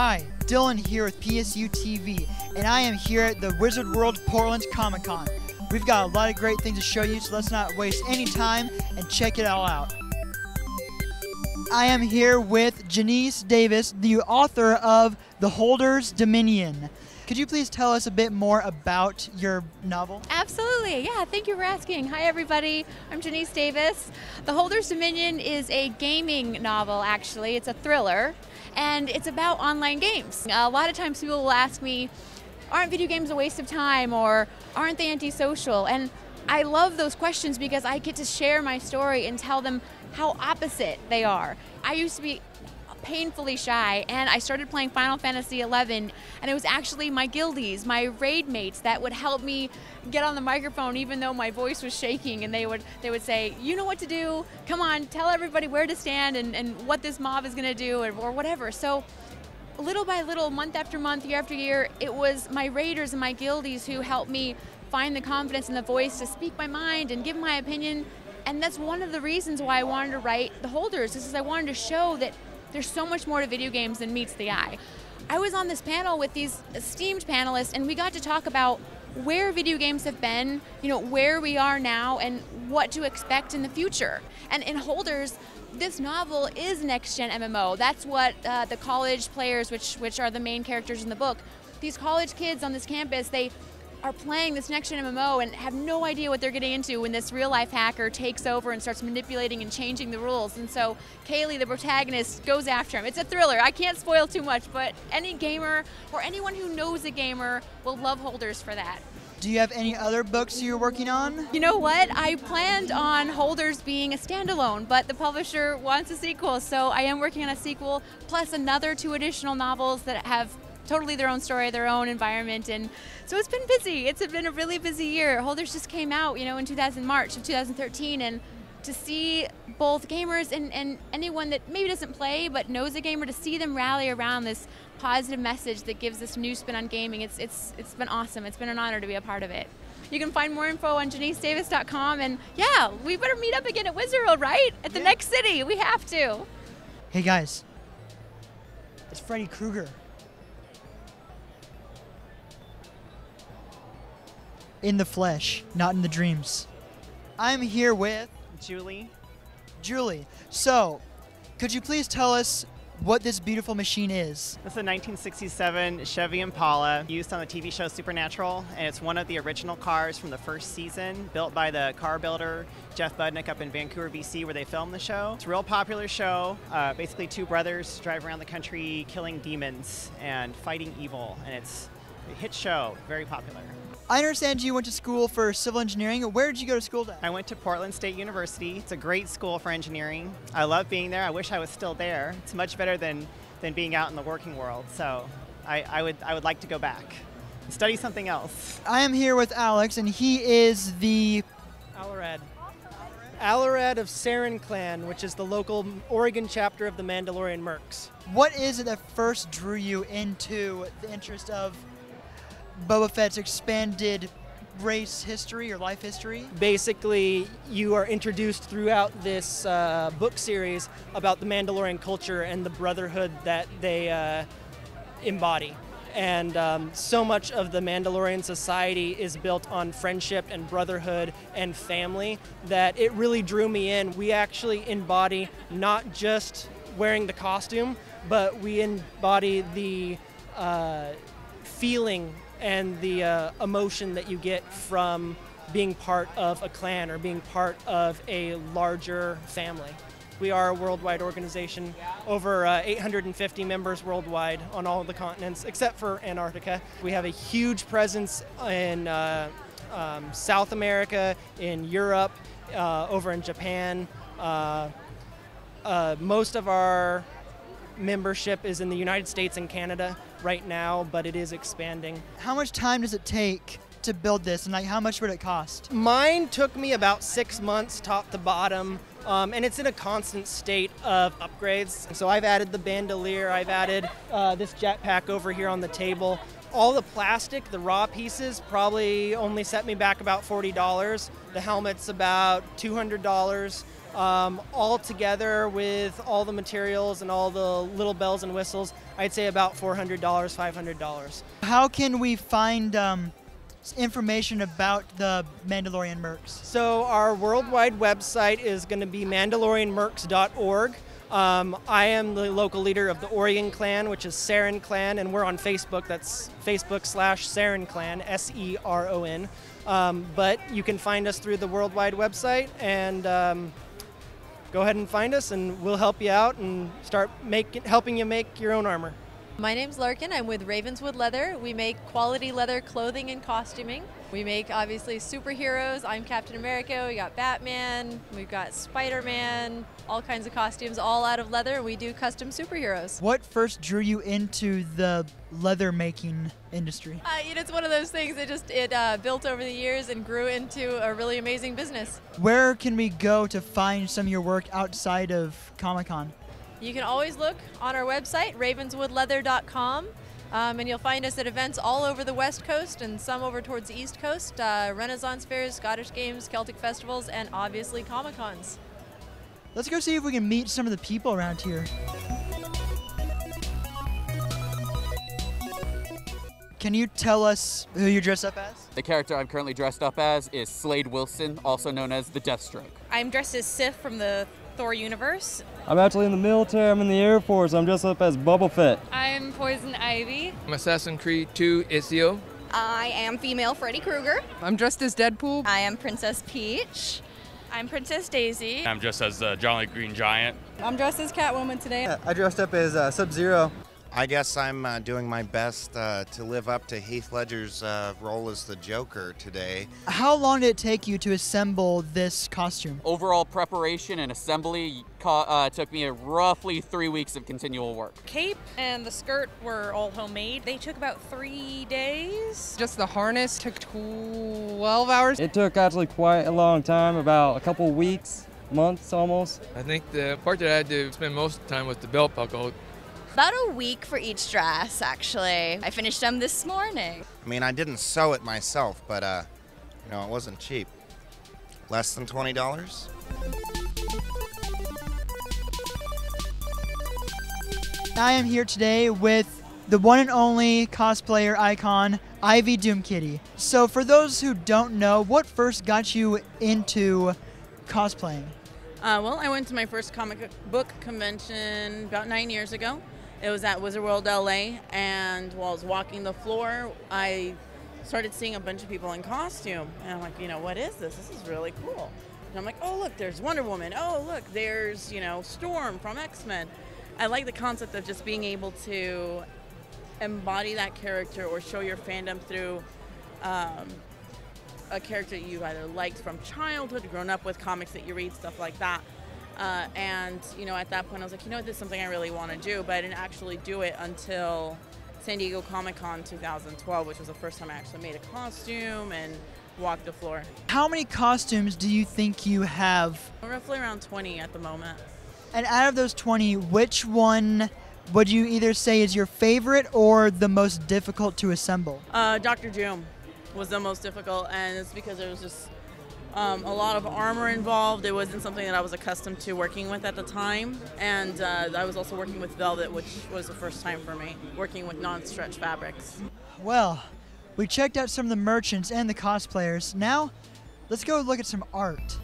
Hi, Dylan here with PSUTV, and I am here at the Wizard World Portland Comic Con. We've got a lot of great things to show you, so let's not waste any time and check it all out. I am here with Genese Davis, the author of The Holder's Dominion. Could you please tell us a bit more about your novel? Absolutely, yeah, thank you for asking. Hi everybody, I'm Genese Davis. The Holder's Dominion is a gaming novel, actually. It's a thriller, and it's about online games. A lot of times people will ask me, aren't video games a waste of time, or aren't they antisocial? And I love those questions because I get to share my story and tell them how opposite they are. I used to be painfully shy, and I started playing Final Fantasy XI, and it was actually my guildies, my raid mates, that would help me get on the microphone even though my voice was shaking, and they would say, you know what to do, come on, tell everybody where to stand and what this mob is going to do, or whatever. So little by little, month after month, year after year, it was my raiders and my guildies who helped me find the confidence and the voice to speak my mind and give my opinion. And that's one of the reasons why I wanted to write The Holders, is I wanted to show that there's so much more to video games than meets the eye. I was on this panel with these esteemed panelists, and we got to talk about where video games have been, where we are now, and what to expect in the future. And in Holders, this novel is next-gen MMO. That's what the college players, which are the main characters in the book, these college kids on this campus, they are playing this next-gen MMO and have no idea what they're getting into when this real-life hacker takes over and starts manipulating and changing the rules. And so Kaylee, the protagonist, goes after him. It's a thriller. I can't spoil too much, but any gamer or anyone who knows a gamer will love Holders for that. Do you have any other books you're working on? You know what? I planned on Holders being a standalone, but the publisher wants a sequel, so I am working on a sequel, plus another 2 additional novels that have totally their own story, their own environment, and so it's been busy. It's been a really busy year. Holders just came out, in March of 2013, and to see both gamers and anyone that maybe doesn't play but knows a gamer, to see them rally around this positive message that gives this new spin on gaming, it's been awesome. It's been an honor to be a part of it. You can find more info on genesedavis.com, and yeah, we better meet up again at Wizard World, right? At the next city, we have to. Hey guys, it's Freddy Krueger. In the flesh, not in the dreams. I'm here with Julie. So, could you please tell us what this beautiful machine is? This is a 1967 Chevy Impala used on the TV show Supernatural, and it's one of the original cars from the first season, built by the car builder Jeff Budnick up in Vancouver, BC, where they filmed the show. It's a real popular show. Basically 2 brothers drive around the country killing demons and fighting evil, and it's a hit show, very popular. I understand you went to school for civil engineering. Where did you go to school at? I went to Portland State University. It's a great school for engineering. I love being there. I wish I was still there. It's much better than being out in the working world. So I would like to go back and study something else. I am here with Alex, and he is the Alor'ad of Seron clan, which is the local Oregon chapter of the Mandalorian Mercs. What is it that first drew you into the interest of Boba Fett's expanded race history or life history? Basically, you are introduced throughout this book series about the Mandalorian culture and the brotherhood that they embody. And so much of the Mandalorian society is built on friendship and brotherhood and family that it really drew me in. We actually embody not just wearing the costume, but we embody the feeling and the emotion that you get from being part of a clan or being part of a larger family. We are a worldwide organization, over 850 members worldwide on all of the continents, except for Antarctica. We have a huge presence in South America, in Europe, over in Japan. Most of our membership is in the United States and Canada right now, but it is expanding. How much time does it take to build this, and how much would it cost? Mine took me about 6 months top to bottom, and it's in a constant state of upgrades. So I've added the bandolier, I've added this jetpack over here on the table. All the plastic, the raw pieces, probably only set me back about $40. The helmet's about $200. All together with all the materials and all the little bells and whistles, I'd say about $400, $500. How can we find information about the Mandalorian Mercs? So our worldwide website is going to be mandalorianmercs.org. I am the local leader of the Oregon clan, which is Seron clan, and we're on Facebook. That's Facebook/Seron clan, Seron. But you can find us through the worldwide website, and go ahead and find us, and we'll help you out and start helping you make your own armor. My name's Larkin. I'm with Ravenswood Leather. We make quality leather clothing and costuming. We make, obviously, superheroes. I'm Captain America. We got Batman. We've got Spider-Man. All kinds of costumes, all out of leather. We do custom superheroes. What first drew you into the leather making industry? It's one of those things that it built over the years and grew into a really amazing business. Where can we go to find some of your work outside of Comic-Con? You can always look on our website, ravenswoodleather.com, and you'll find us at events all over the West Coast and some over towards the East Coast, Renaissance fairs, Scottish games, Celtic festivals, and obviously Comic-Cons. Let's go see if we can meet some of the people around here. Can you tell us who you dress up as? The character I'm currently dressed up as is Slade Wilson, also known as the Deathstroke. I'm dressed as Sif from the Thor universe. I'm actually in the military. I'm in the Air Force. I'm dressed up as Boba Fett. I'm Poison Ivy. I'm Assassin's Creed 2 Ezio. I am female Freddy Krueger. I'm dressed as Deadpool. I am Princess Peach. I'm Princess Daisy. I'm dressed as the Jolly Green Giant. I'm dressed as Catwoman today. Yeah, I dressed up as Sub-Zero. I guess I'm doing my best to live up to Heath Ledger's role as the Joker today. How long did it take you to assemble this costume? Overall preparation and assembly took me roughly 3 weeks of continual work. Cape and the skirt were all homemade. They took about 3 days. Just the harness took 12 hours. It took actually quite a long time, about a couple weeks, months almost. I think the part that I had to spend most of the time was the belt buckle. About a week for each dress, actually. I finished them this morning. I mean, I didn't sew it myself, but, it wasn't cheap. Less than $20? I am here today with the one and only cosplayer icon, Ivy Doomkitty. So for those who don't know, what first got you into cosplaying? Well, I went to my first comic book convention about 9 years ago. It was at Wizard World LA, and while I was walking the floor, I started seeing a bunch of people in costume. And I'm like, what is this? This is really cool. And I'm like, oh, look, there's Wonder Woman. Oh, look, there's, Storm from X-Men. I like the concept of just being able to embody that character or show your fandom through a character you either liked from childhood, grown up with, comics that you read, stuff like that. And at that point I was like, this is something I really want to do, but I didn't actually do it until San Diego Comic-Con 2012, which was the first time I actually made a costume and walked the floor. How many costumes do you think you have? Roughly around 20 at the moment. And out of those 20, which one would you either say is your favorite or the most difficult to assemble? Dr. Doom was the most difficult, and it's because there was just a lot of armor involved. It wasn't something that I was accustomed to working with at the time, and I was also working with velvet, which was the first time for me, working with non-stretch fabrics. Well, we checked out some of the merchants and the cosplayers. Now, let's go look at some art.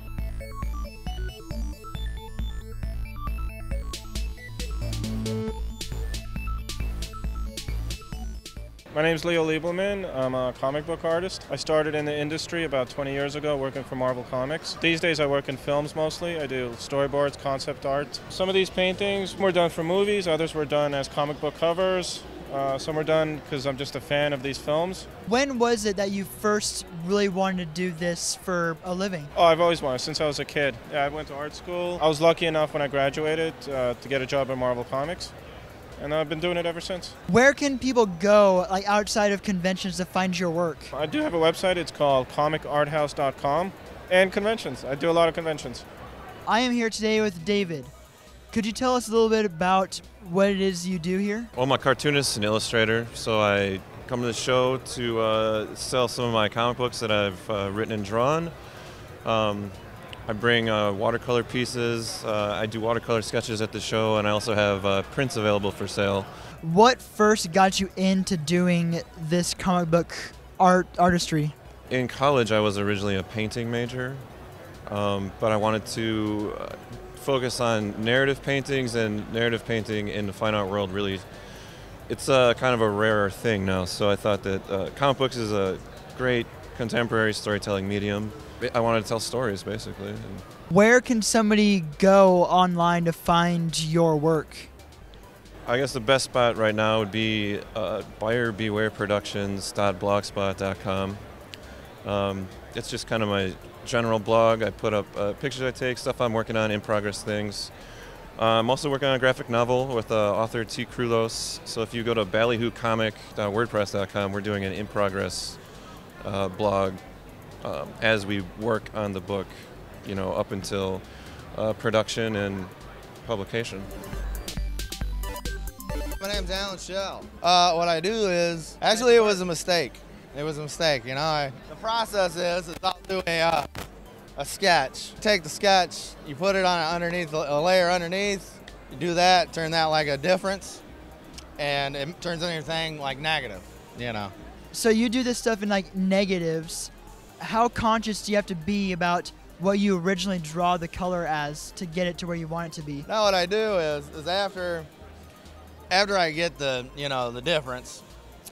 My name's Leibelman. I'm a comic book artist. I started in the industry about 20 years ago working for Marvel Comics. These days I work in films mostly. I do storyboards, concept art. Some of these paintings were done for movies, others were done as comic book covers. Some were done because I'm just a fan of these films. When was it that you first really wanted to do this for a living? Oh, I've always wanted, since I was a kid. Yeah, I went to art school. I was lucky enough when I graduated to get a job at Marvel Comics. And I've been doing it ever since. Where can people go, like outside of conventions, to find your work? I do have a website. It's called comicarthouse.com. And conventions. I do a lot of conventions. I am here today with David. Could you tell us a little bit about what it is you do here? Well, I'm a cartoonist and illustrator, so I come to the show to sell some of my comic books that I've written and drawn. I bring watercolor pieces. I do watercolor sketches at the show, and I also have prints available for sale. What first got you into doing this comic book artistry? In college, I was originally a painting major, but I wanted to focus on narrative paintings, and narrative painting in the fine art world really, it's kind of a rarer thing now. So I thought that comic books is a great contemporary storytelling medium. I wanted to tell stories, basically. Where can somebody go online to find your work? I guess the best spot right now would be buyerbewareproductions.blogspot.com. It's just kind of my general blog. I put up pictures I take, stuff I'm working on, in-progress things. I'm also working on a graphic novel with author T. Krulos. So if you go to ballyhoocomic.wordpress.com, we're doing an in-progress blog as we work on the book, up until production and publication. My name's Schell. What I do is, actually it was a mistake. It was a mistake, the process is I'll do a sketch. Take the sketch, you put it on underneath, a layer underneath, you do that, turn that like a difference, and it turns everything like negative, So you do this stuff in like negatives. How conscious do you have to be about what you originally draw the color as to get it to where you want it to be? Now what I do is after I get the the difference,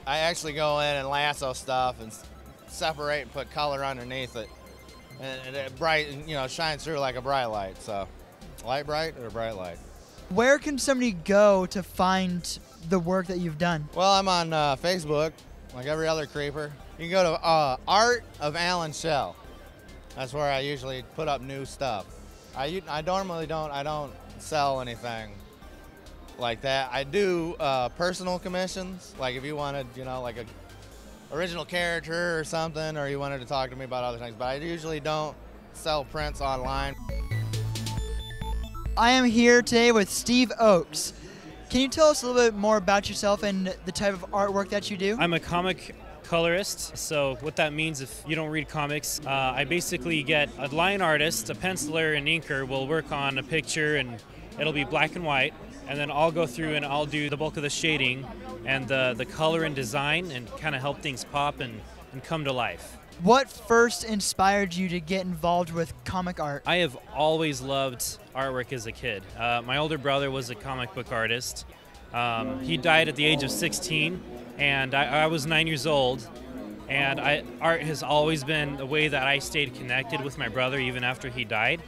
I actually go in and lasso stuff and separate and put color underneath it, and it shines through like a bright light. So, light bright or bright light. Where can somebody go to find the work that you've done? Well, I'm on Facebook, like every other creeper. You can go to Art of Alan Schell. That's where I usually put up new stuff. I normally don't sell anything like that. I do personal commissions, like if you wanted, like a original character or something, or you wanted to talk to me about other things, but I usually don't sell prints online. I am here today with Steve Oakes. Can you tell us a little bit more about yourself and the type of artwork that you do? I'm a comic colorist, so what that means, if you don't read comics, I basically get a line artist, a penciler, and inker will work on a picture, and it'll be black and white, and then I'll go through and I'll do the bulk of the shading and the color and design, and kind of help things pop and come to life. What first inspired you to get involved with comic art? I have always loved artwork as a kid. My older brother was a comic book artist. He died at the age of 16, and I was 9 years old, and art has always been the way that I stayed connected with my brother even after he died,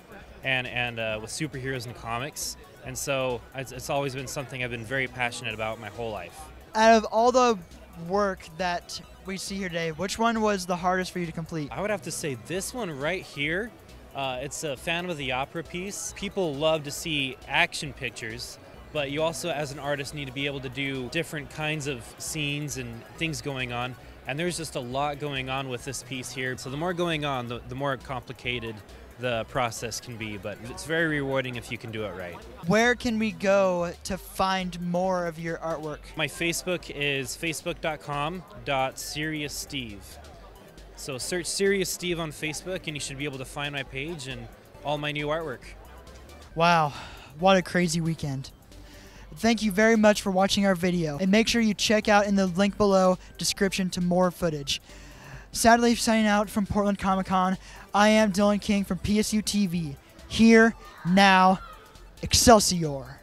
and with superheroes and comics. And so it's always been something I've been very passionate about my whole life. Out of all the work that we see here today, which one was the hardest for you to complete? I would have to say this one right here. It's a Phantom of the Opera piece. People love to see action pictures, but you also, as an artist, need to be able to do different kinds of scenes and things going on. And there's just a lot going on with this piece here. So the more going on, the more complicated the process can be, but it's very rewarding if you can do it right. Where can we go to find more of your artwork? My Facebook is facebook.com/SeriousSteve. So search Serious Steve on Facebook and you should be able to find my page and all my new artwork. Wow, what a crazy weekend. Thank you very much for watching our video, and make sure you check out in the link below description to more footage. Sadly, signing out from Portland Comic Con, I am Dylan King from PSUTV. Here, now, Excelsior.